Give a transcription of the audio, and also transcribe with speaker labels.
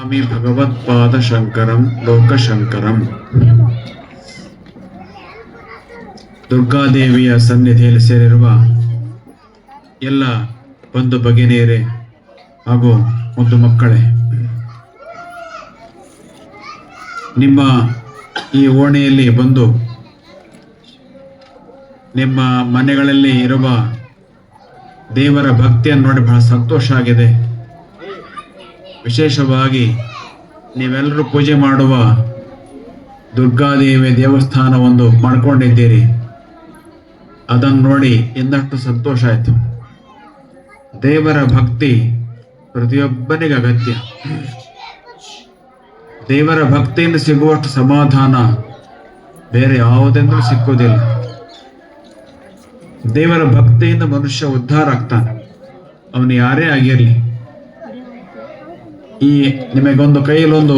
Speaker 1: ಸ್ವಾಮಿ ಭಗವತ್ಪಾದ ಶಂಕರಂ ಲೋಕಶಂಕರಂ. ದುರ್ಗಾದೇವಿಯ ಸನ್ನಿಧಿಯಲ್ಲಿ ಸೇರಿರುವ ಎಲ್ಲ ಬಂಧು ಭಗಿನಿಯರೇ ಹಾಗೂ ಮುದ್ದು ಮಕ್ಕಳೇ, ನಿಮ್ಮ ಈ ಓಣೆಯಲ್ಲಿ ಬಂದು ನಿಮ್ಮ ಮನೆಗಳಲ್ಲಿ ಇರುವ ದೇವರ ಭಕ್ತಿಯನ್ನು ನೋಡಿ ಬಹಳ ಸಂತೋಷ ಆಗಿದೆ. ವಿಶೇಷವಾಗಿ ನೀವೆಲ್ಲರೂ ಪೂಜೆ ಮಾಡುವ ದುರ್ಗಾದೇವಿ ದೇವಸ್ಥಾನ ಒಂದು ಮಾಡ್ಕೊಂಡಿದ್ದೀರಿ. ಅದನ್ನು ನೋಡಿ ಇನ್ನಷ್ಟು ಸಂತೋಷ ಆಯಿತು. ದೇವರ ಭಕ್ತಿ ಪ್ರತಿಯೊಬ್ಬನಿಗೆ ಅಗತ್ಯ. ದೇವರ ಭಕ್ತಿಯಿಂದ ಸಿಗುವಷ್ಟು ಸಮಾಧಾನ ಬೇರೆ ಯಾವುದೆಂದೂ ಸಿಕ್ಕುವುದಿಲ್ಲ. ದೇವರ ಭಕ್ತಿಯಿಂದ ಮನುಷ್ಯ ಉದ್ಧಾರ ಆಗ್ತಾನೆ, ಅವನು ಯಾರೇ ಆಗಿರಲಿ. ಈ ನಿಮಗೊಂದು ಕೈಯಲ್ಲೊಂದು